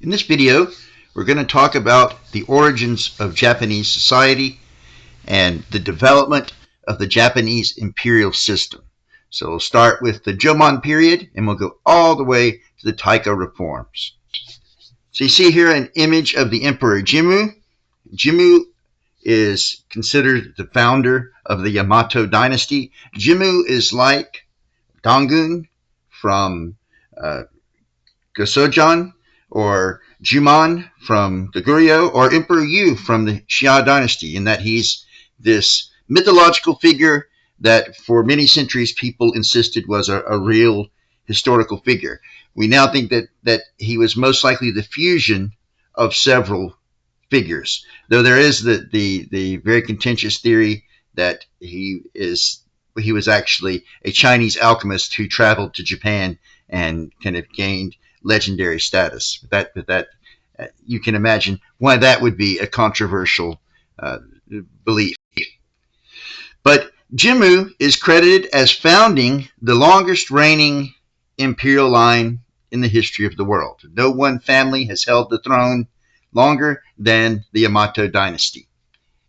In this video, we're going to talk about the origins of Japanese society and the development of the Japanese imperial system. So we'll start with the Jomon period and we'll go all the way to the Taika Reforms. So you see here an image of the Emperor Jimmu. Jimmu is considered the founder of the Yamato dynasty. Jimmu is like Dangun from Gosojon, or Jumon from the Goryeo, or Emperor Yu from the Xia dynasty, in that he's this mythological figure that for many centuries people insisted was a real historical figure. We now think that he was most likely the fusion of several figures, though there is the very contentious theory that he was actually a Chinese alchemist who traveled to Japan and kind of gained legendary status. That you can imagine why that would be a controversial belief. But Jimmu is credited as founding the longest reigning imperial line in the history of the world. No one family has held the throne longer than the Yamato dynasty.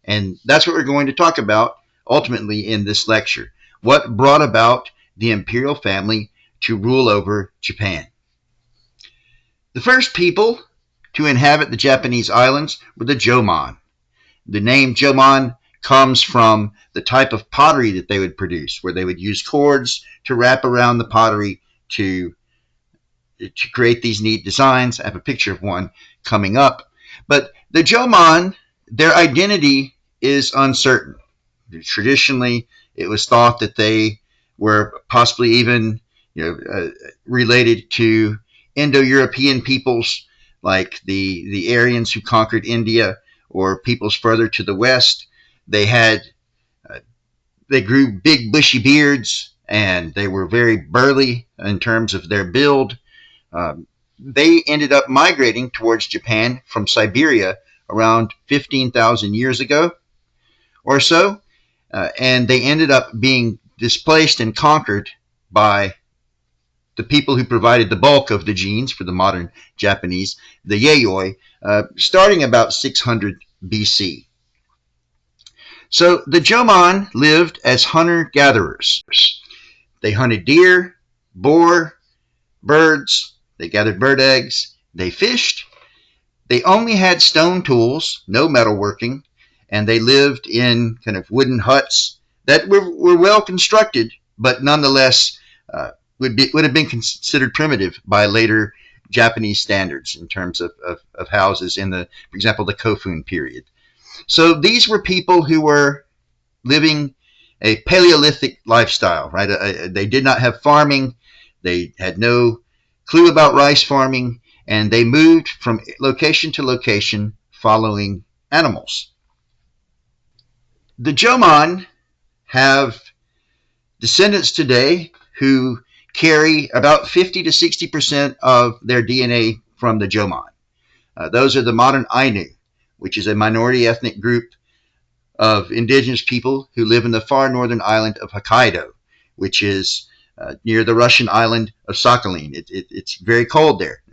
And that's what we're going to talk about ultimately in this lecture. What brought about the imperial family to rule over Japan? The first people to inhabit the Japanese islands were the Jomon. The name Jomon comes from the type of pottery that they would produce, where they would use cords to wrap around the pottery to create these neat designs. I have a picture of one coming up. But the Jomon, their identity is uncertain. Traditionally, it was thought that they were possibly even related to Indo-European peoples like the Aryans who conquered India, or peoples further to the west. They grew big bushy beards, and they were very burly in terms of their build. They ended up migrating towards Japan from Siberia around 15,000 years ago or so, and they ended up being displaced and conquered by the people who provided the bulk of the genes for the modern Japanese, the Yayoi, starting about 600 BC. So the Jomon lived as hunter-gatherers. They hunted deer, boar, birds, they gathered bird eggs, they fished. They only had stone tools, no metalworking, and they lived in kind of wooden huts that were well constructed, but nonetheless would have been considered primitive by later Japanese standards in terms of houses in for example, the Kofun period. So these were people who were living a Paleolithic lifestyle, right? They did not have farming. They had no clue about rice farming, and they moved from location to location following animals. The Jomon have descendants today who carry about 50 to 60% of their DNA from the Jomon. Those are the modern Ainu, which is a minority ethnic group of indigenous people who live in the far northern island of Hokkaido, which is near the Russian island of Sakhalin. It's very cold there.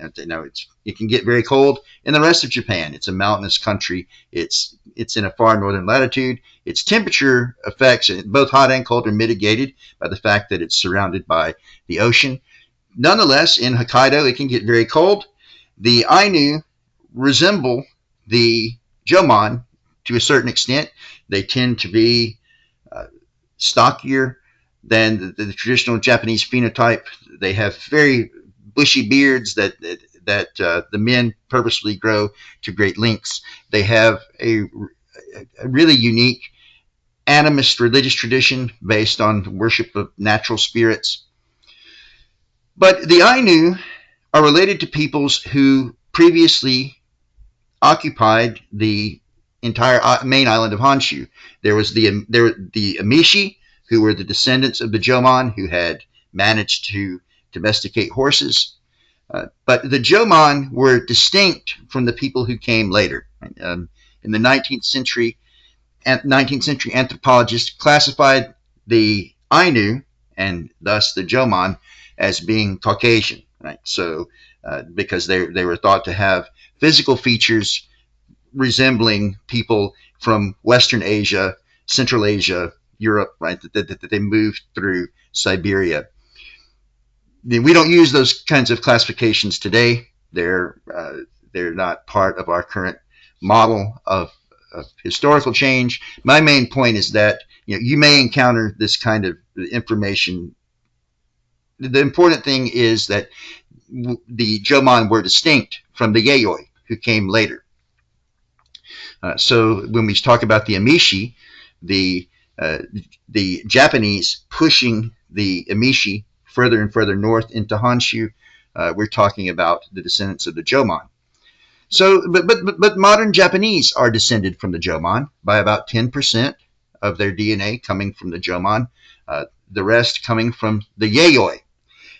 It can get very cold in the rest of Japan. It's a mountainous country. It's in a far northern latitude. Its temperature effects, both hot and cold, are mitigated by the fact that it's surrounded by the ocean. Nonetheless, in Hokkaido, it can get very cold. The Ainu resemble the Jomon to a certain extent. They tend to be stockier than the traditional Japanese phenotype. They have very bushy beards that the men purposely grow to great lengths. They have a really unique animist religious tradition based on worship of natural spirits. But the Ainu are related to peoples who previously occupied the entire main island of Honshu. There were the Amishi, who were the descendants of the Jomon, who had managed to domesticate horses. But the Jomon were distinct from the people who came later. In the 19th century anthropologists classified the Ainu, and thus the Jomon, as being Caucasian. Right? So because they were thought to have physical features resembling people from Western Asia, Central Asia, Europe, right? That they moved through Siberia. We don't use those kinds of classifications today. They're not part of our current model of historical change. My main point is that you may encounter this kind of information. The important thing is that the Jomon were distinct from the Yayoi, who came later. So when we talk about the Amishi, the the Japanese pushing the Amishi further and further north into Honshu, we're talking about the descendants of the Jomon. So, but modern Japanese are descended from the Jomon by about 10% of their DNA coming from the Jomon, the rest coming from the Yayoi.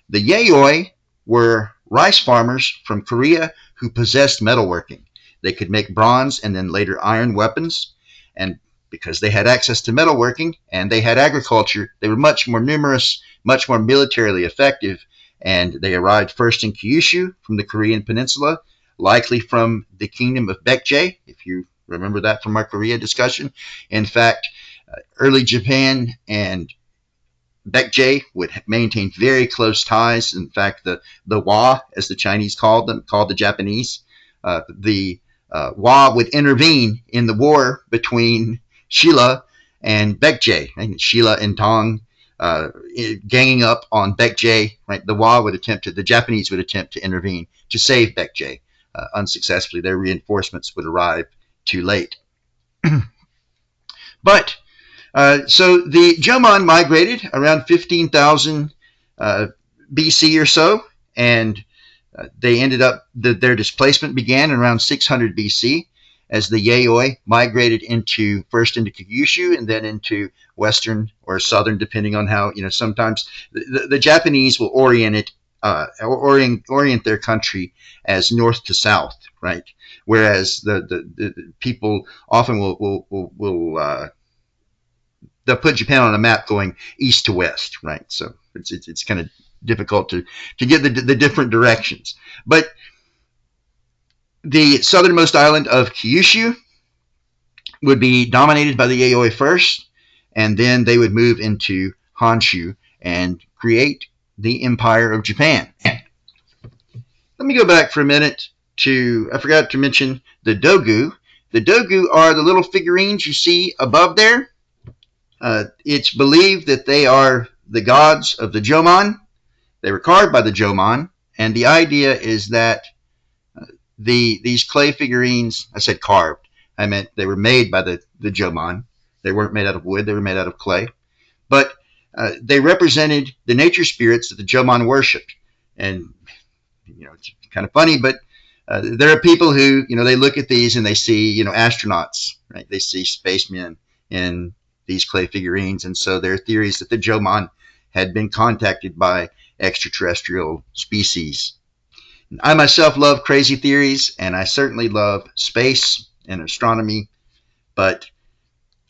The Yayoi were rice farmers from Korea who possessed metalworking. They could make bronze and then later iron weapons. And because they had access to metalworking and they had agriculture, they were much more numerous, much more militarily effective. And they arrived first in Kyushu from the Korean peninsula, likely from the kingdom of Baekje, if you remember that from our Korea discussion. In fact, early Japan and Baekje would maintain very close ties. In fact, the Wa, as the Chinese called the Japanese, the Wa would intervene in the war between Shilla and Baekje, right? Shilla and Tong ganging up on Baekje. Right? The Japanese would attempt to intervene to save Baekje. Unsuccessfully, their reinforcements would arrive too late. But so the Jomon migrated around 15,000 BC or so, and they ended up, their displacement began around 600 BC as the Yayoi migrated first into Kyushu and then into western or southern, depending on how, sometimes the Japanese will orient their country as north to south, right? Whereas the people often will they'll put Japan on a map going east to west, right? So it's kind of difficult to get the different directions. But the southernmost island of Kyushu would be dominated by the Yayoi first, and then they would move into Honshu and create the Empire of Japan. Let me go back for a minute I forgot to mention the Dogu. The Dogu are the little figurines you see above there. It's believed that they are the gods of the Jomon. They were carved by the Jomon, and the idea is that these clay figurines, I said carved, I meant they were made by the Jomon. They weren't made out of wood, they were made out of clay. But they represented the nature spirits that the Jomon worshipped. And, it's kind of funny, but there are people who, they look at these and they see, astronauts, right? They see spacemen in these clay figurines. And so there are theories that the Jomon had been contacted by extraterrestrial species. I myself love crazy theories, and I certainly love space and astronomy, but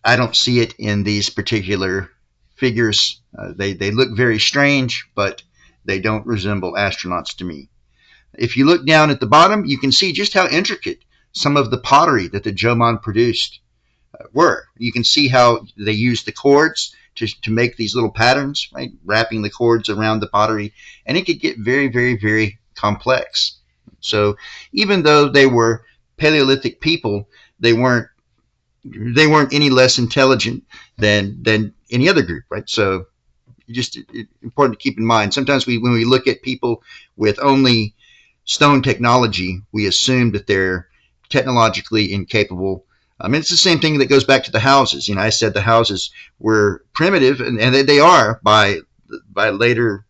I don't see it in these particular figures. They look very strange, but they don't resemble astronauts to me. If you look down at the bottom, you can see just how intricate some of the pottery that the Jomon produced were. You can see how they used the cords to make these little patterns, right? Wrapping the cords around the pottery, and it could get very, very, very complex. So even though they were Paleolithic people, they weren't any less intelligent than any other group, right? So it's important to keep in mind. Sometimes when we look at people with only stone technology, we assume that they're technologically incapable. I mean, it's the same thing that goes back to the houses. I said the houses were primitive, and they are by later,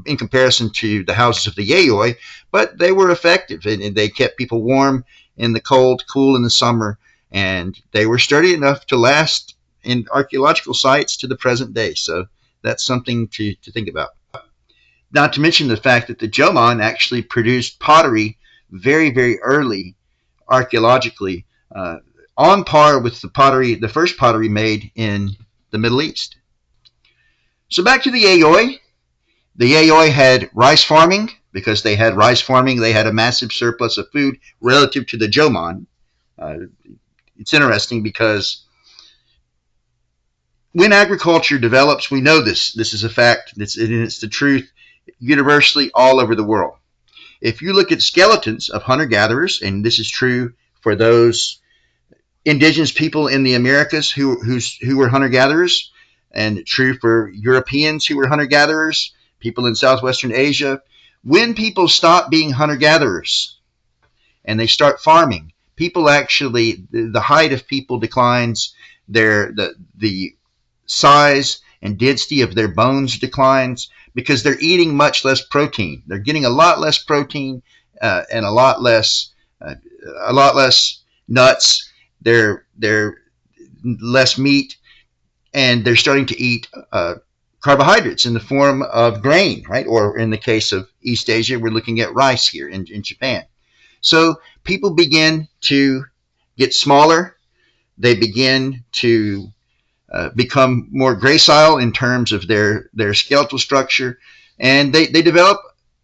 in comparison to the houses of the Yayoi, but they were effective, and they kept people warm in the cold, cool in the summer, and they were sturdy enough to last in archaeological sites to the present day. So that's something to think about. Not to mention the fact that the Jomon actually produced pottery very, very early archaeologically, on par with the first pottery made in the Middle East. So back to the Yayoi. The Yayoi had rice farming. because they had rice farming. They had a massive surplus of food relative to the Jomon. Uh, it's interesting because when agriculture develops, we know this. This is a fact. It's the truth universally all over the world. If you look at skeletons of hunter-gatherers, and this is true for those indigenous people in the Americas who were hunter-gatherers, and true for Europeans who were hunter-gatherers, people in Southwestern Asia, when people stop being hunter-gatherers and they start farming, people actually, the height of people declines, the size and density of their bones declines because they're eating much less protein. They're getting a lot less protein and uh, a lot less nuts. They're less meat, and they're starting to eat carbohydrates in the form of grain, right? Or in the case of East Asia, we're looking at rice here in Japan. So people begin to get smaller. They begin to become more gracile in terms of their skeletal structure, and they develop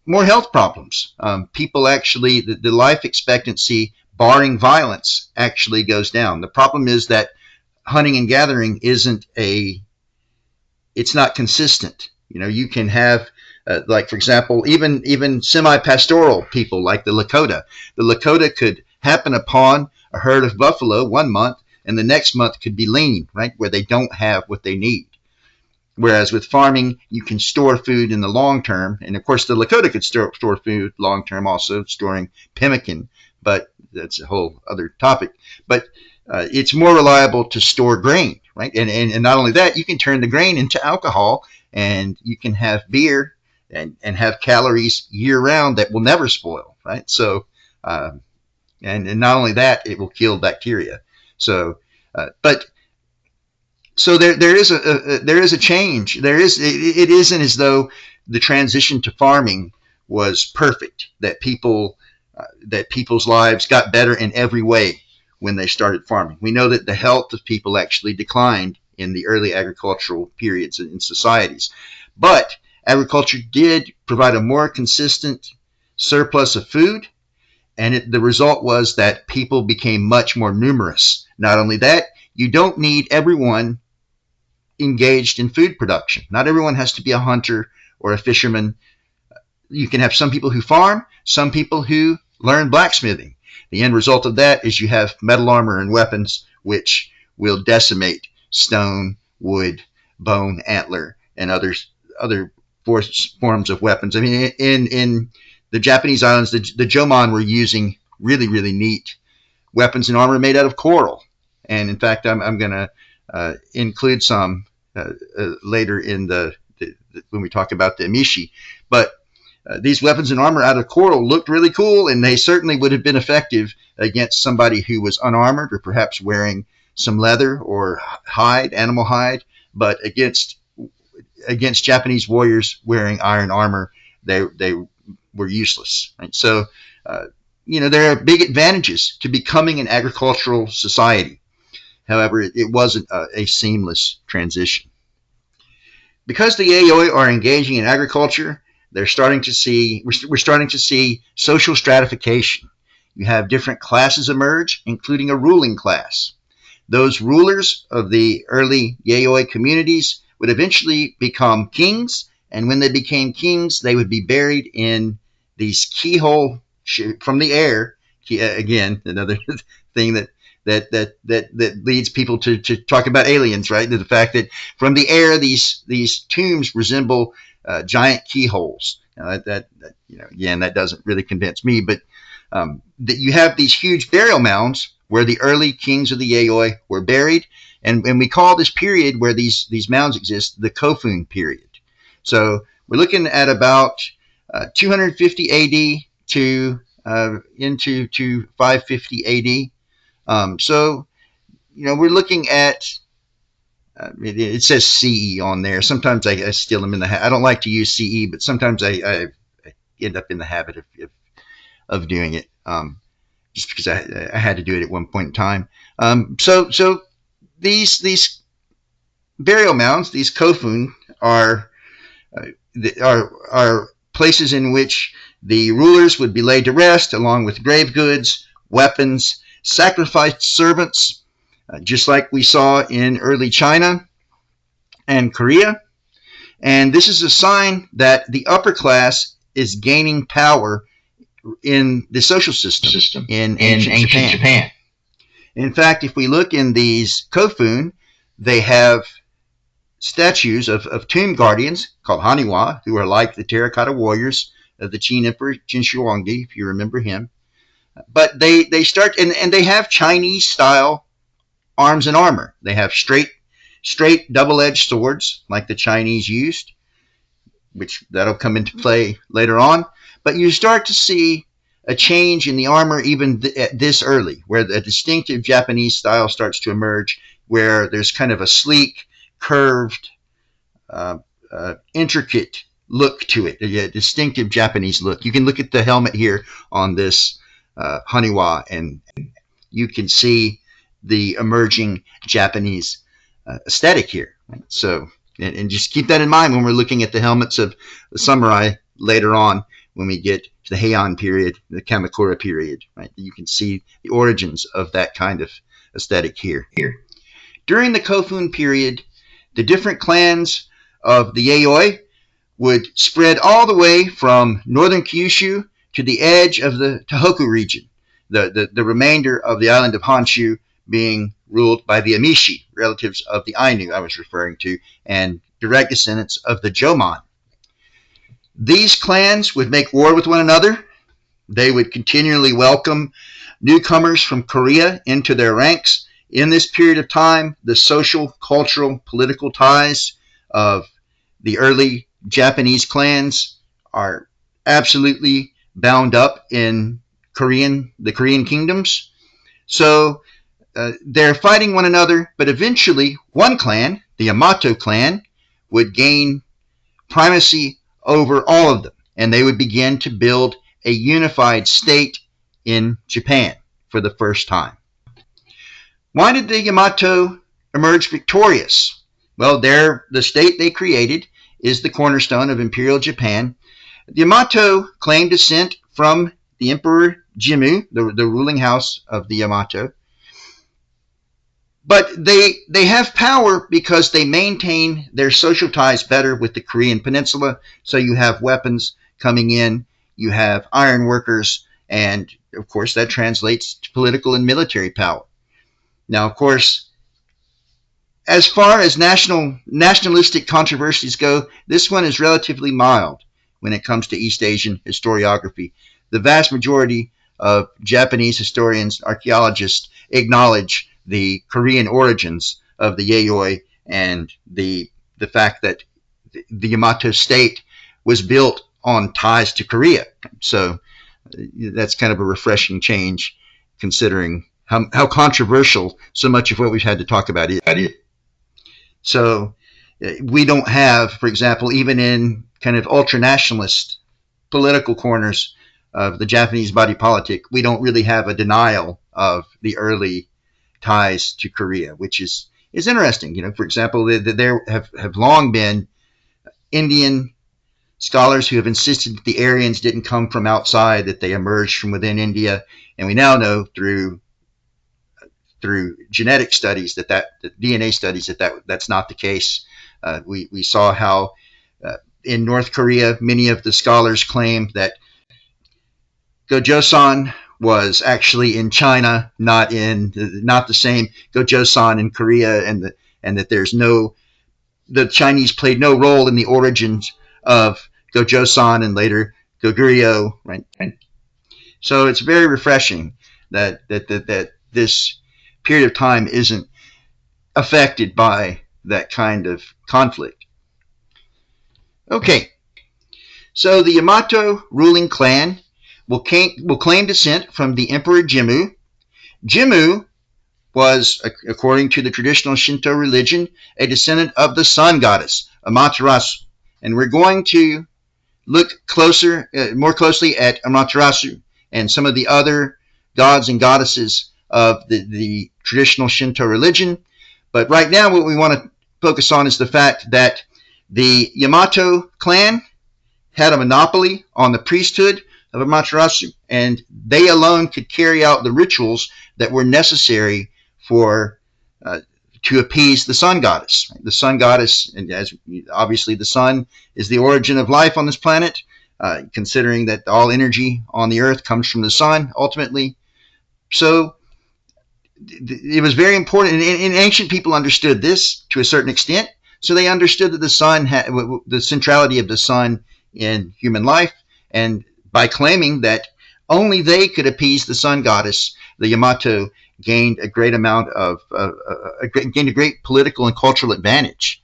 more health problems. People actually, the life expectancy, barring violence, actually goes down. The problem is that hunting and gathering it's not consistent. You know, you can have, like for example, even semi-pastoral people like the Lakota. The Lakota could happen upon a herd of buffalo one month, and the next month could be lean, right, where they don't have what they need. Whereas with farming, you can store food in the long term, and of course the Lakota could store food long term, also storing pemmican, but that's a whole other topic. But it's more reliable to store grain, right? And not only that, you can turn the grain into alcohol, and you can have beer and have calories year round that will never spoil, right? So, and not only that, it will kill bacteria. So, but so there is a change. It isn't as though the transition to farming was perfect. That people's lives got better in every way when they started farming. We know that the health of people actually declined in the early agricultural periods in societies, but agriculture did provide a more consistent surplus of food, and the result was that people became much more numerous. Not only that, you don't need everyone engaged in food production. Not everyone has to be a hunter or a fisherman. You can have some people who farm, some people who learn blacksmithing. The end result of that is you have metal armor and weapons which will decimate stone, wood, bone, antler, and other forms of weapons. I mean, in the Japanese islands, the Jomon were using really neat weapons and armor made out of coral. And in fact, I'm going to include some later in when we talk about the amishi. But these weapons and armor out of coral looked really cool, and they certainly would have been effective against somebody who was unarmored or perhaps wearing some leather or animal hide. But against Japanese warriors wearing iron armor, they were useless. Right? So, there are big advantages to becoming an agricultural society. However, it wasn't a seamless transition. Because the Yayoi are engaging in agriculture, we're starting to see social stratification. You have different classes emerge, including a ruling class. Those rulers of the early Yayoi communities would eventually become kings, and when they became kings, they would be buried in these keyhole from the air. Again, another thing that leads people to talk about aliens, right? The fact that from the air, these tombs resemble giant keyholes. Now again, that doesn't really convince me, but that you have these huge burial mounds where the early kings of the Yayoi were buried, and we call this period where these mounds exist the Kofun period. So we're looking at about 250 A.D. to into 550 A.D. So we're looking at it says CE on there. Sometimes I still am in the I don't like to use CE, but sometimes I end up in the habit of doing it just because I had to do it at one point in time. So these burial mounds, these kofun, are places in which The rulers would be laid to rest along with grave goods, weapons, sacrificed servants, just like we saw in early China and Korea. And this is a sign that the upper class is gaining power in the social system in ancient Japan. In fact, if we look in these kofun, they have statues of tomb guardians called Haniwa, who are like the terracotta warriors of the Qin Emperor Qin Shi Huangdi, if you remember him. But they start, and they have Chinese-style arms and armor. They have straight double-edged swords like the Chinese used, which that'll come into play later on. But you start to see a change in the armor even this early, where the distinctive Japanese style starts to emerge, where there's kind of a sleek, curved, intricate look to it, a distinctive Japanese look. You can look at the helmet here on this Haniwa, and you can see the emerging Japanese aesthetic here. So, and just keep that in mind when we're looking at the helmets of the samurai later on, when we get to the Heian period, the Kamakura period, right? You can see the origins of that kind of aesthetic here. During the Kofun period, the different clans of the Yayoi would spread all the way from northern Kyushu to the edge of the Tohoku region, the remainder of the island of Honshu being ruled by the Amishi, relatives of the Ainu I was referring to, and direct descendants of the Jomon. These clans would make war with one another. They would continually welcome newcomers from Korea into their ranks. In this period of time, the social, cultural, political ties of the early Japanese clans are absolutely bound up in the Korean kingdoms. So they're fighting one another, but eventually one clan, the Yamato clan, would gain primacy over all of them, and they would begin to build a unified state in Japan for the first time. Why did the Yamato emerge victorious? Well, the state they created is the cornerstone of Imperial Japan. The Yamato claimed descent from the Emperor Jimmu, the ruling house of the Yamato. But they have power because they maintain their social ties better with the Korean peninsula. So you have weapons coming in, you have iron workers, and of course that translates to political and military power. Now, of course, as far as nationalistic controversies go, this one is relatively mild when it comes to East Asian historiography. The vast majority of Japanese historians, archaeologists, acknowledge the Korean origins of the Yayoi and the fact that the Yamato state was built on ties to Korea. So that's kind of a refreshing change, considering how controversial so much of what we've had to talk about is. So we don't have, for example, even in kind of ultra-nationalist political corners of the Japanese body politic, we don't really have a denial of the early ties to Korea, which is interesting. For example, there have long been Indian scholars who have insisted that the Aryans didn't come from outside, that they emerged from within India, and we now know through genetic studies that DNA studies that's not the case. We saw how in North Korea, many of the scholars claimed that Gojoseon was actually in China, not the same Gojoseon in Korea, and that the Chinese played no role in the origins of Gojoseon and later Goguryeo, right? So it's very refreshing that this period of time isn't affected by that kind of conflict. Okay, so the Yamato ruling clan will claim descent from the Emperor Jimmu. Jimmu was, according to the traditional Shinto religion, a descendant of the sun goddess, Amaterasu. And we're going to look more closely at Amaterasu and some of the other gods and goddesses of the traditional Shinto religion. But right now what we want to focus on is the fact that the Yamato clan had a monopoly on the priesthood of Amaterasu, and they alone could carry out the rituals that were necessary for to appease the sun goddess. The sun goddess, and as obviously the sun is the origin of life on this planet, considering that all energy on the earth comes from the sun ultimately. So it was very important, and ancient people understood this to a certain extent. So they understood that the sun had the centrality of the sun in human life, and by claiming that only they could appease the sun goddess, the Yamato gained a great amount of gained a great political and cultural advantage.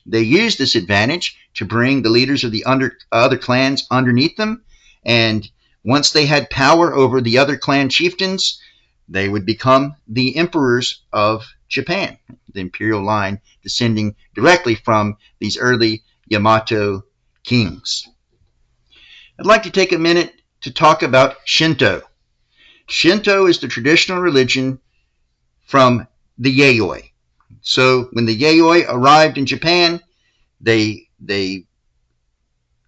They used this advantage to bring the leaders of the other clans underneath them, and once they had power over the other clan chieftains, they would become the emperors of Japan, the imperial line descending directly from these early Yamato kings. I'd like to take a minute to talk about Shinto. Shinto is the traditional religion from the Yayoi. So when the Yayoi arrived in Japan, they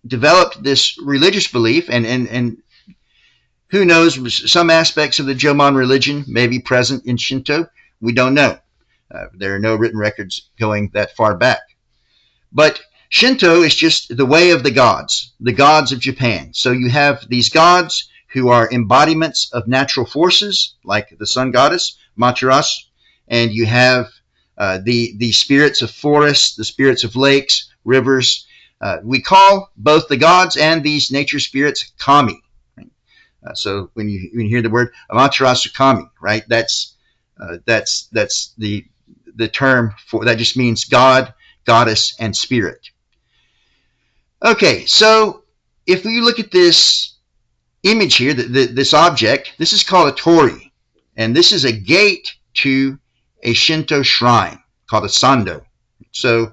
developed this religious belief, and who knows, some aspects of the Jomon religion may be present in Shinto. We don't know. There are no written records going that far back. But Shinto is just the way of the gods of Japan. So you have these gods who are embodiments of natural forces, like the sun goddess, Materasu, and you have the spirits of forests, the spirits of lakes, rivers. We call both the gods and these nature spirits kami. So when you hear the word Amaterasu kami, right? That's the term for that. Just means God, goddess, and spirit. Okay, so if we look at this image here, this object, this is called a torii, and this is a gate to a Shinto shrine called a sando. So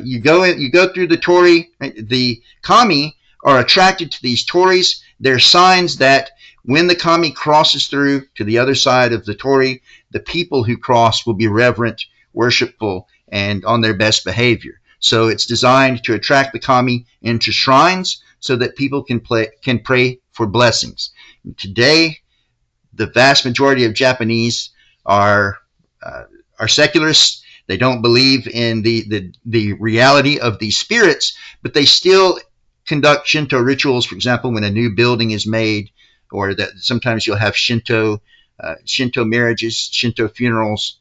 you go through the torii. Right? The kami are attracted to these tories. They're signs that when the kami crosses through to the other side of the torii, the people who cross will be reverent, worshipful, and on their best behavior. So it's designed to attract the kami into shrines so that people can pray for blessings. And today, the vast majority of Japanese are secularists. They don't believe in the reality of these spirits, but they still conduct Shinto rituals. For example, when a new building is made, or that sometimes you'll have Shinto marriages, Shinto funerals.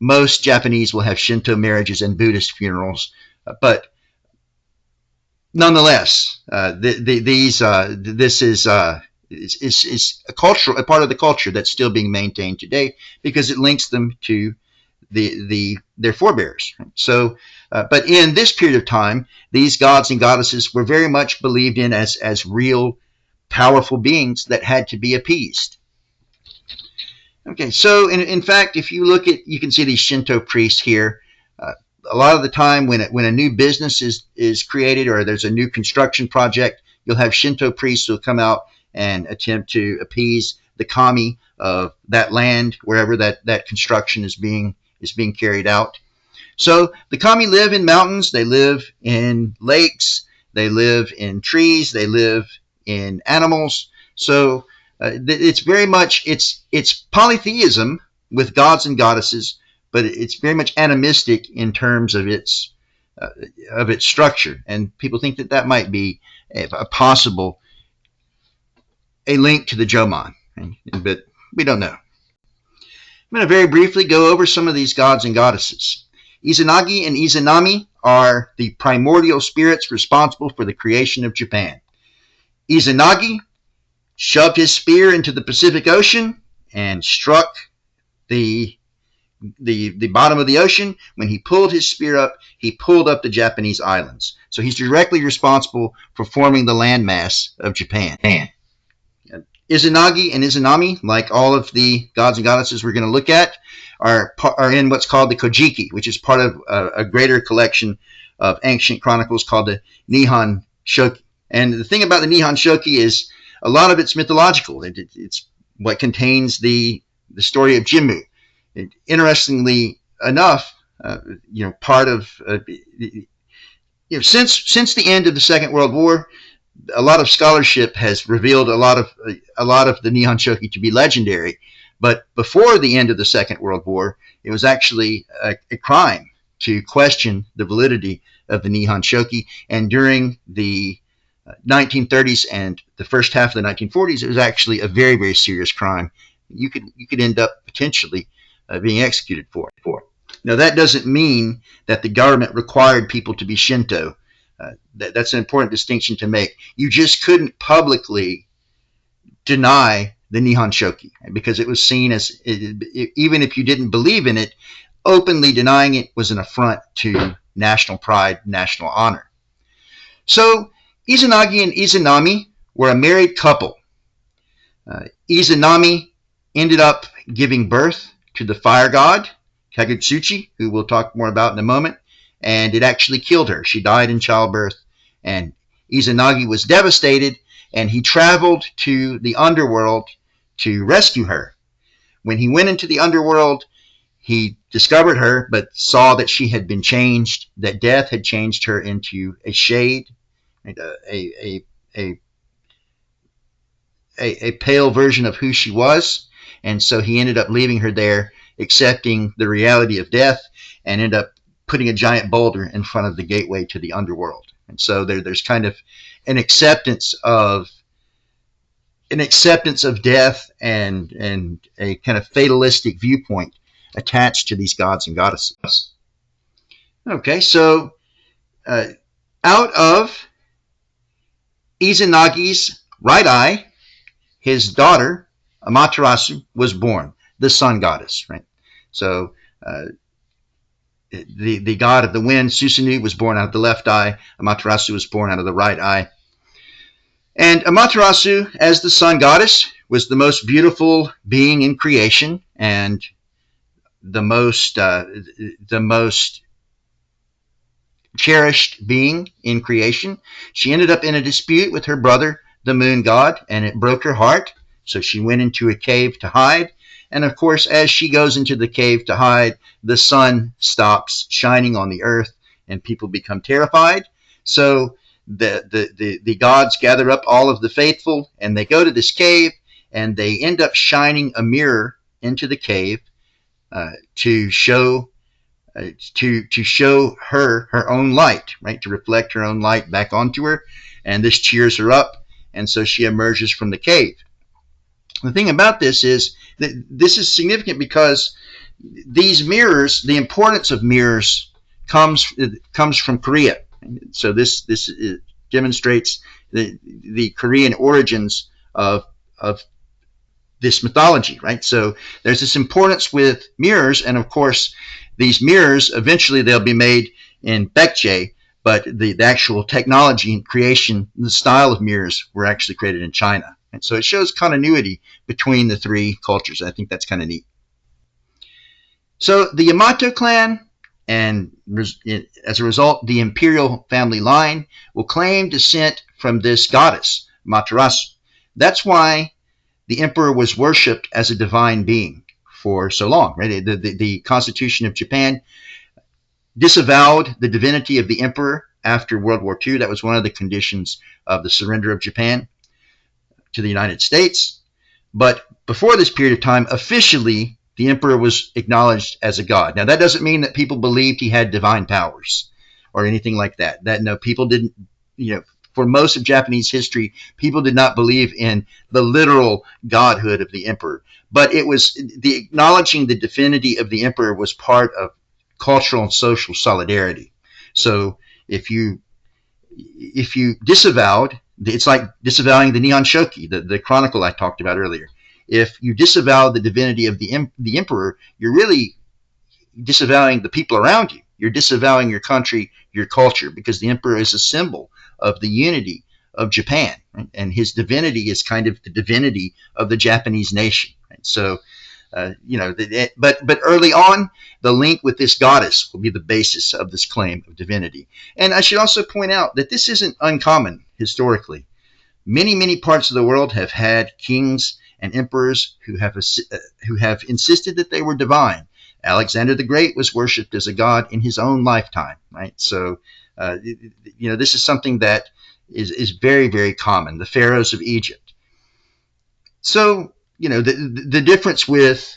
Most Japanese will have Shinto marriages and Buddhist funerals, but nonetheless, this is a part of the culture that's still being maintained today because it links them to their forebears. So, but in this period of time, these gods and goddesses were very much believed in as real, powerful beings that had to be appeased. Okay, so in fact, if you look at, you can see these Shinto priests here. A lot of the time when a new business is created or there's a new construction project, you'll have Shinto priests who will come out and attempt to appease the kami of that land, wherever that construction is being carried out. So the kami live in mountains, they live in lakes, they live in trees, they live in animals. So it's very much it's polytheism with gods and goddesses, but it's very much animistic in terms of its structure, and people think that might be a possible link to the Jomon, but we don't know. I'm going to very briefly go over some of these gods and goddesses. Izanagi and Izanami are the primordial spirits responsible for the creation of Japan. Izanagi shoved his spear into the Pacific Ocean and struck the bottom of the ocean. When he pulled his spear up, he pulled up the Japanese islands. So he's directly responsible for forming the landmass of Japan. Izanagi and Izanami, like all of the gods and goddesses we're going to look at, are in what's called the Kojiki, which is part of a greater collection of ancient chronicles called the Nihon Shoki. And the thing about the Nihon Shoki is a lot of it's mythological. It's what contains the story of Jimmu. Interestingly enough, part of since the end of the Second World War, a lot of scholarship has revealed a lot of the Nihon Shoki to be legendary. But before the end of the Second World War, it was actually a crime to question the validity of the Nihon Shoki. And during the 1930s and the first half of the 1940s, it was actually a very, very serious crime. You could end up potentially being executed for it. Now, that doesn't mean that the government required people to be Shinto. That's an important distinction to make. You just couldn't publicly deny the Nihon Shoki because it was seen as, even if you didn't believe in it, openly denying it was an affront to national pride, national honor. So Izanagi and Izanami were a married couple. Izanami ended up giving birth to the fire god, Kagutsuchi, who we'll talk more about in a moment, and it actually killed her. She died in childbirth, and Izanagi was devastated, and he traveled to the underworld to rescue her. When he went into the underworld, he discovered her, but saw that she had been changed, that death had changed her into a shade, a pale version of who she was. And so he ended up leaving her there, accepting the reality of death, and ended up putting a giant boulder in front of the gateway to the underworld. And so there's kind of an acceptance of death and a kind of fatalistic viewpoint attached to these gods and goddesses. Okay, so out of Izanagi's right eye, his daughter Amaterasu was born, the sun goddess, right? So the god of the wind, Susanoo, was born out of the left eye. Amaterasu was born out of the right eye. And Amaterasu, as the sun goddess, was the most beautiful being in creation and the most cherished being in creation. She ended up in a dispute with her brother, the moon god, and it broke her heart. So she went into a cave to hide. And of course, as she goes into the cave to hide, the sun stops shining on the earth and people become terrified. So the gods gather up all of the faithful and they go to this cave and they end up shining a mirror into the cave to show her own light, right? To reflect her own light back onto her. And this cheers her up. And so she emerges from the cave. The thing about this is that this is significant because these mirrors, the importance of mirrors comes from Korea. So this demonstrates the Korean origins of this mythology, right? So there's this importance with mirrors, and of course, these mirrors, eventually they'll be made in Baekje, but the actual technology and creation, the style of mirrors were actually created in China. And so it shows continuity between the three cultures. I think that's kind of neat. So the Yamato clan, and as a result, the imperial family line, will claim descent from this goddess, Amaterasu. That's why the emperor was worshipped as a divine being for so long, right? The Constitution of Japan disavowed the divinity of the emperor after World War II. That was one of the conditions of the surrender of Japan to the United States. But before this period of time, officially, the emperor was acknowledged as a god. Now, that doesn't mean that people believed he had divine powers or anything like that. No, people didn't, for most of Japanese history, people did not believe in the literal godhood of the emperor. But it was the acknowledging the divinity of the emperor was part of cultural and social solidarity. So if you disavowed, it's like disavowing the Nihon Shoki, the chronicle I talked about earlier. If you disavow the divinity of the emperor, you're really disavowing the people around you. You're disavowing your country, your culture, because the emperor is a symbol of the unity of Japan, right? And his divinity is kind of the divinity of the Japanese nation. Right? So, but early on, the link with this goddess will be the basis of this claim of divinity. And I should also point out that this isn't uncommon historically. Many, many parts of the world have had kings and emperors who have insisted that they were divine. Alexander the Great was worshipped as a god in his own lifetime, right? So, this is something that is very, very common, the pharaohs of Egypt. So, the difference with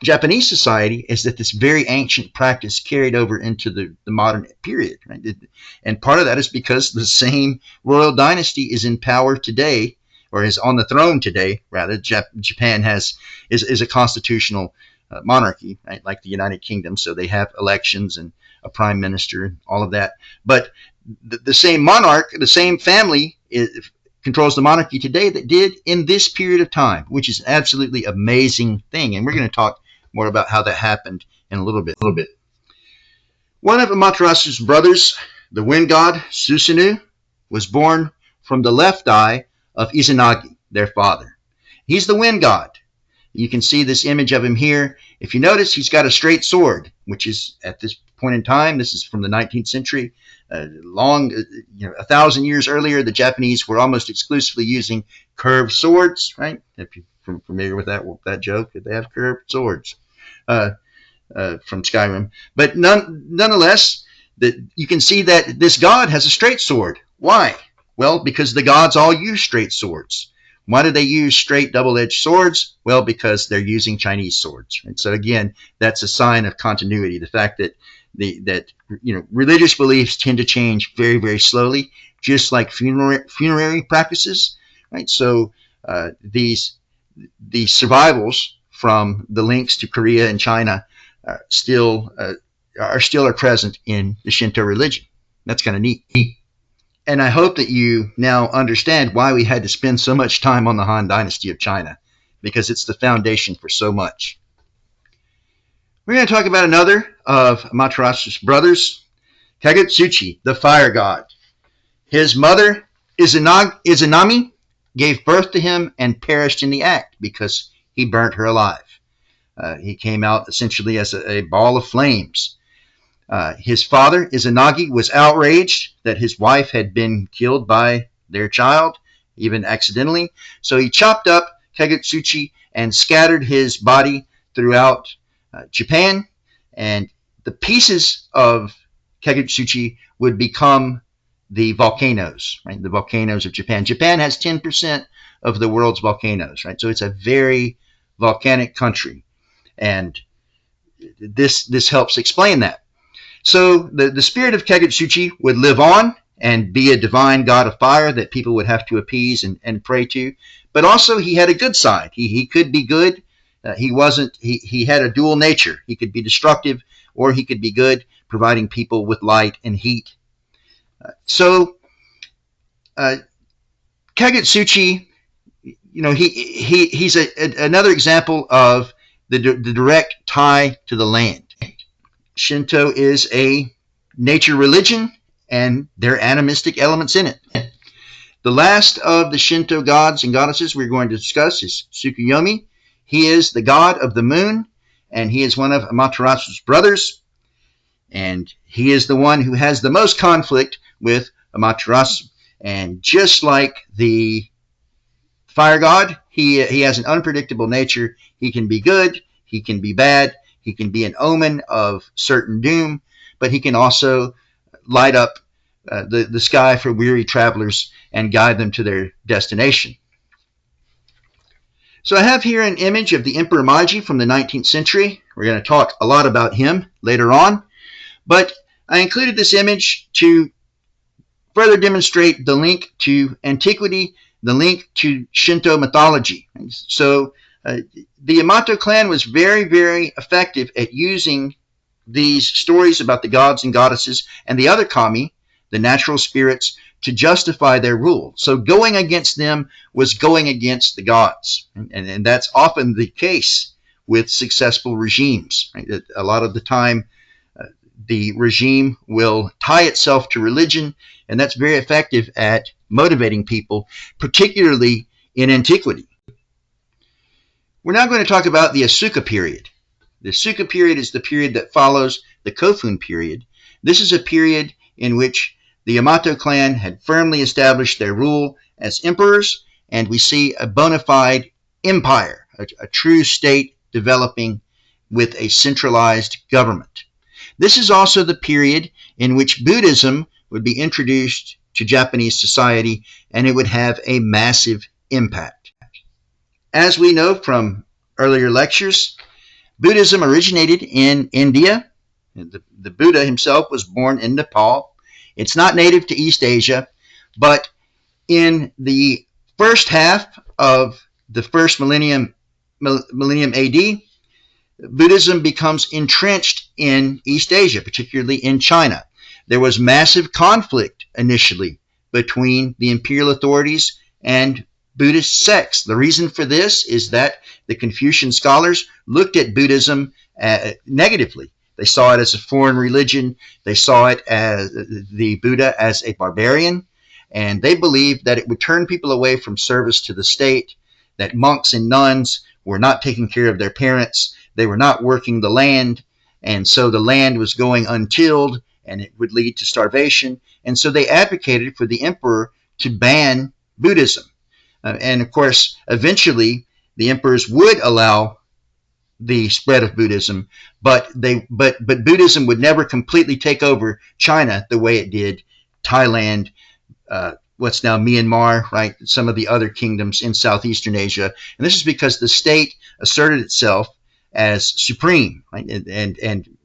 Japanese society is that this very ancient practice carried over into the modern period. Right? And part of that is because the same royal dynasty is in power today, or is on the throne today, rather. Japan is a constitutional monarchy, right? Like the United Kingdom, so they have elections and a prime minister and all of that. But the same monarch, the same family controls the monarchy today that did in this period of time, which is an absolutely amazing thing. And we're going to talk more about how that happened in a little bit. One of Amaterasu's brothers, the wind god Susanoo, was born from the left eye of Izanagi, their father. He's the wind god. You can see this image of him here. If you notice, he's got a straight sword, which is at this point in time, this is from the 19th century, 1,000 years earlier, the Japanese were almost exclusively using curved swords, right? If you're familiar with that joke, they have curved swords from Skyrim. But nonetheless, you can see that this god has a straight sword. Why? Well, because the gods all use straight swords. Why do they use straight double-edged swords? Well, because they're using Chinese swords. And so again, that's a sign of continuity. The fact that religious beliefs tend to change very, very slowly, just like funerary practices, right? So these survivals from the links to Korea and China are still present in the Shinto religion. That's kind of neat. And I hope that you now understand why we had to spend so much time on the Han Dynasty of China, because it's the foundation for so much. We're going to talk about another of Amaterasu's brothers, Kagutsuchi, the fire god. His mother, Izanami, gave birth to him and perished in the act because he burnt her alive. He came out essentially as a ball of flames. His father, Izanagi, was outraged that his wife had been killed by their child, even accidentally. So he chopped up Kagutsuchi and scattered his body throughout Japan. And the pieces of Kagutsuchi would become the volcanoes, right? The volcanoes of Japan. Japan has 10% of the world's volcanoes, right? So it's a very volcanic country. And this helps explain that. So the spirit of Kagutsuchi would live on and be a divine god of fire that people would have to appease and pray to. But also he had a good side. He could be good. He had a dual nature. He could be destructive or he could be good, providing people with light and heat. So Kagutsuchi, he's another example of the direct tie to the land. Shinto is a nature religion, and there are animistic elements in it. The last of the Shinto gods and goddesses we're going to discuss is Tsukuyomi. He is the god of the moon, and he is one of Amaterasu's brothers, and he is the one who has the most conflict with Amaterasu. And just like the fire god, he has an unpredictable nature. He can be good, he can be bad, he can be an omen of certain doom, but he can also light up the sky for weary travelers and guide them to their destination. So I have here an image of the Emperor Meiji from the 19th century. We're going to talk a lot about him later on, but I included this image to further demonstrate the link to antiquity, the link to Shinto mythology. So the Yamato clan was very, very effective at using these stories about the gods and goddesses and the other kami, the natural spirits, to justify their rule. So going against them was going against the gods. And that's often the case with successful regimes. Right? A lot of the time, the regime will tie itself to religion, and that's very effective at motivating people, particularly in antiquity. We're now going to talk about the Asuka period. The Asuka period is the period that follows the Kofun period. This is a period in which the Yamato clan had firmly established their rule as emperors, and we see a bona fide empire, a true state developing with a centralized government. This is also the period in which Buddhism would be introduced to Japanese society, and it would have a massive impact. As we know from earlier lectures, Buddhism originated in India. The Buddha himself was born in Nepal. It's not native to East Asia, but in the first half of the first millennium AD, Buddhism becomes entrenched in East Asia, particularly in China. There was massive conflict initially between the imperial authorities and Buddhist sects. The reason for this is that the Confucian scholars looked at Buddhism negatively. They saw it as a foreign religion. They saw it as the Buddha as a barbarian, and they believed that it would turn people away from service to the state, that monks and nuns were not taking care of their parents, they were not working the land, and so the land was going untilled, and it would lead to starvation. And so they advocated for the emperor to ban Buddhism. And of course, eventually, the emperors would allow the spread of Buddhism, but Buddhism would never completely take over China the way it did Thailand, what's now Myanmar, right? Some of the other kingdoms in Southeastern Asia. And this is because the state asserted itself as supreme, right? And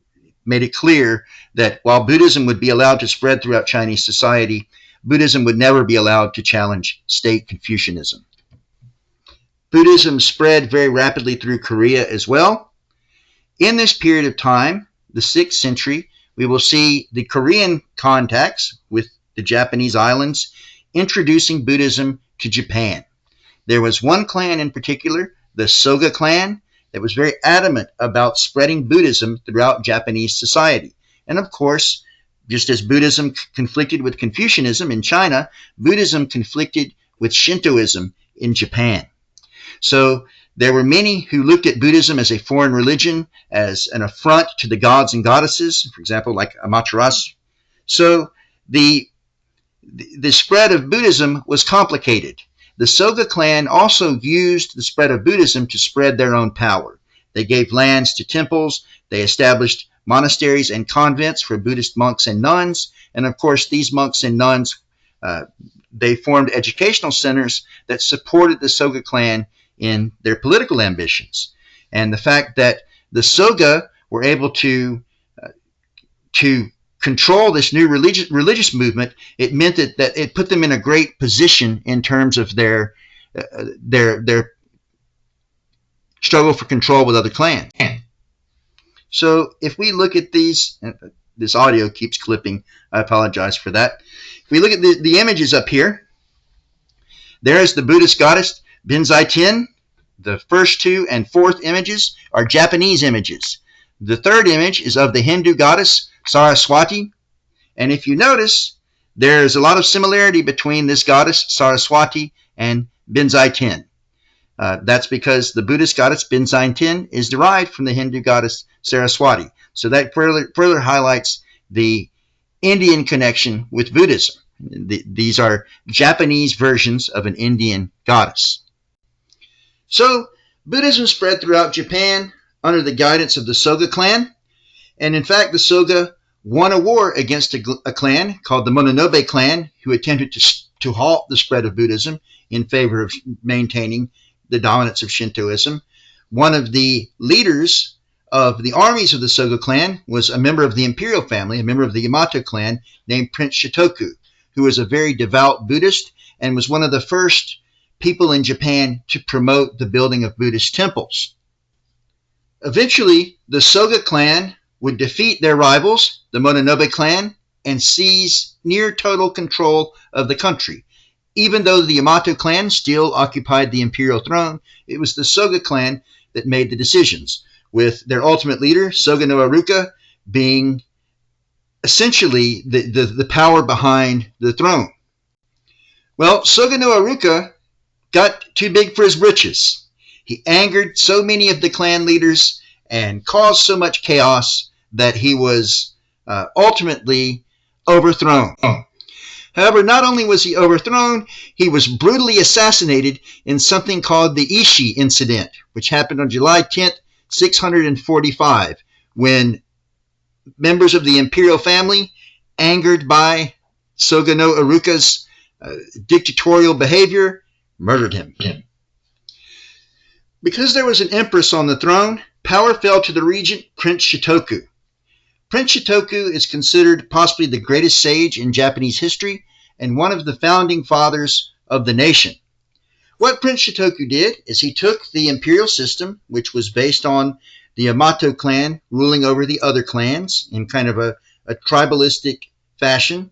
made it clear that while Buddhism would be allowed to spread throughout Chinese society, Buddhism would never be allowed to challenge state Confucianism. Buddhism spread very rapidly through Korea as well. In this period of time, the 6th century, we will see the Korean contacts with the Japanese islands introducing Buddhism to Japan. There was one clan in particular, the Soga clan, that was very adamant about spreading Buddhism throughout Japanese society. And of course, just as Buddhism conflicted with Confucianism in China, Buddhism conflicted with Shintoism in Japan. So there were many who looked at Buddhism as a foreign religion, as an affront to the gods and goddesses, for example, like Amaterasu. So the spread of Buddhism was complicated. The Soga clan also used the spread of Buddhism to spread their own power. They gave lands to temples, they established monasteries and convents for Buddhist monks and nuns, and of course these monks and nuns, they formed educational centers that supported the Soga clan in their political ambitions. And the fact that the Soga were able to control this new religious movement, it meant that it put them in a great position in terms of their struggle for control with other clans. So if we look at these, this audio keeps clipping, I apologize for that. If we look at the images up here, there is the Buddhist goddess Benzai Tin. The first 2 and 4th images are Japanese images. The 3rd image is of the Hindu goddess Saraswati. And if you notice, there's a lot of similarity between this goddess Saraswati and Benzai Tin. That's because the Buddhist goddess Benzai Tin is derived from the Hindu goddess Saraswati. So that further highlights the Indian connection with Buddhism. These are Japanese versions of an Indian goddess. So Buddhism spread throughout Japan under the guidance of the Soga clan. And in fact, the Soga won a war against a clan called the Mononobe clan, who attempted to halt the spread of Buddhism in favor of maintaining the dominance of Shintoism. One of the leaders of the armies of the Soga clan was a member of the imperial family, a member of the Yamato clan, named Prince Shotoku, who was a very devout Buddhist and was one of the first people in Japan to promote the building of Buddhist temples. Eventually, the Soga clan would defeat their rivals, the Mononobe clan, and seize near total control of the country. Even though the Yamato clan still occupied the imperial throne, it was the Soga clan that made the decisions, with their ultimate leader, Soga no Aruka, being essentially the power behind the throne. Well, Soga no Aruka got too big for his britches. He angered so many of the clan leaders and caused so much chaos that he was ultimately overthrown. However, not only was he overthrown, he was brutally assassinated in something called the Ishii incident, which happened on July 10th, 645, when members of the imperial family, angered by Soga no Aruka's dictatorial behavior, murdered him. Because there was an empress on the throne, power fell to the regent, Prince Shitoku. Prince Shitoku is considered possibly the greatest sage in Japanese history and one of the founding fathers of the nation. What Prince Shitoku did is he took the imperial system, which was based on the Yamato clan ruling over the other clans in kind of a tribalistic fashion,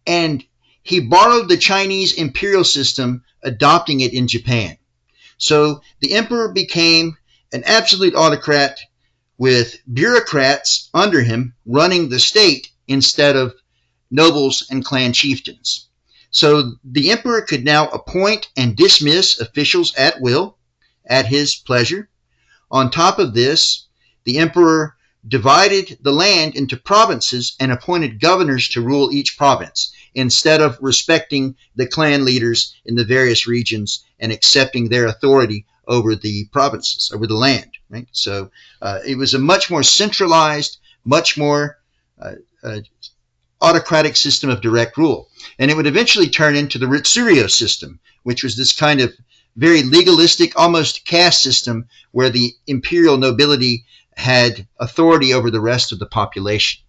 and he borrowed the Chinese imperial system, adopting it in Japan. So the emperor became an absolute autocrat with bureaucrats under him running the state instead of nobles and clan chieftains. So the emperor could now appoint and dismiss officials at will, at his pleasure. On top of this, the emperor divided the land into provinces and appointed governors to rule each province, instead of respecting the clan leaders in the various regions and accepting their authority over the provinces, over the land. Right? So it was a much more centralized, much more autocratic system of direct rule. And it would eventually turn into the Ritsuryo system, which was this kind of very legalistic, almost caste system where the imperial nobility had authority over the rest of the population.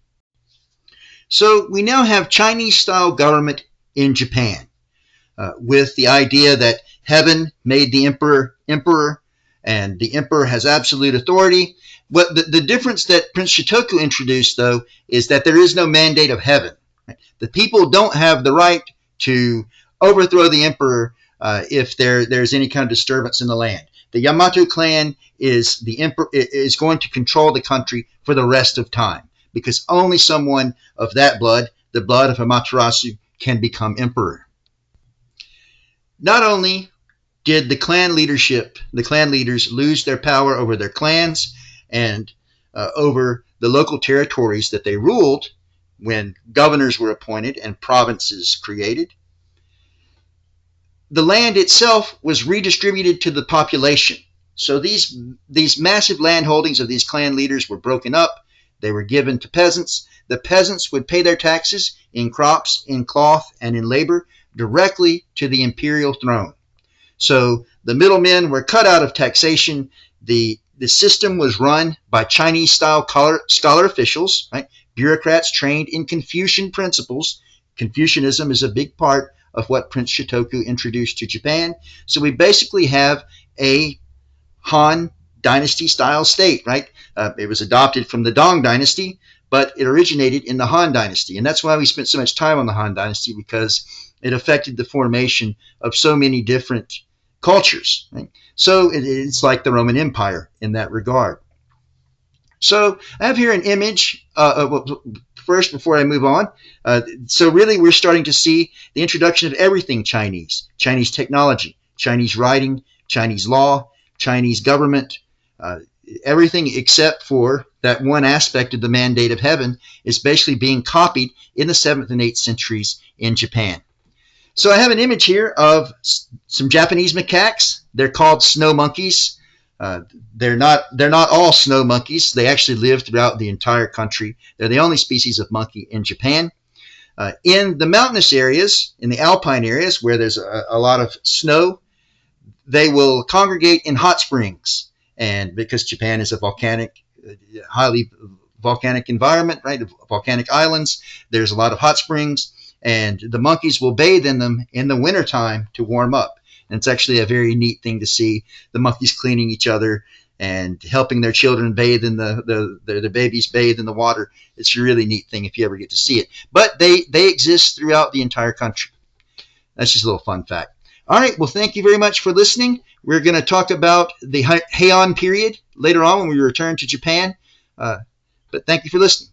So we now have Chinese-style government in Japan, with the idea that heaven made the emperor, and the emperor has absolute authority. What the difference that Prince Shitoku introduced, though, is that there is no mandate of heaven. The people don't have the right to overthrow the emperor if there's any kind of disturbance in the land. The Yamato clan is going to control the country for the rest of time, because only someone of that blood, the blood of Amaterasu, can become emperor. Not only did the clan leaders lose their power over their clans and over the local territories that they ruled when governors were appointed and provinces created, the land itself was redistributed to the population. So these massive land holdings of these clan leaders were broken up. They were given to peasants. The peasants would pay their taxes in crops, in cloth, and in labor directly to the imperial throne. So the middlemen were cut out of taxation. The system was run by Chinese-style scholar officials, right? Bureaucrats trained in Confucian principles. Confucianism is a big part of what Prince Shitoku introduced to Japan. So we basically have a Han dynasty-style state, right? It was adopted from the Dong dynasty, but it originated in the Han dynasty. And that's why we spent so much time on the Han dynasty, because it affected the formation of so many different cultures. Right? So it's like the Roman Empire in that regard. So I have here an image. First, before I move on, so really we're starting to see the introduction of everything Chinese. Chinese technology, Chinese writing, Chinese law, Chinese government, everything except for that one aspect of the mandate of heaven is basically being copied in the 7th and 8th centuries in Japan. So I have an image here of some Japanese macaques. They're called snow monkeys. They're not all snow monkeys. They actually live throughout the entire country. They're the only species of monkey in Japan. In the mountainous areas, in the alpine areas where there's a lot of snow, they will congregate in hot springs. And because Japan is a highly volcanic environment, right? Volcanic islands, there's a lot of hot springs, and the monkeys will bathe in them in the wintertime to warm up. And it's actually a very neat thing to see the monkeys cleaning each other and helping their children bathe in the babies bathe in the water. It's a really neat thing if you ever get to see it. But they exist throughout the entire country. That's just a little fun fact. All right, well, thank you very much for listening. We're going to talk about the Heian period later on when we return to Japan. But thank you for listening.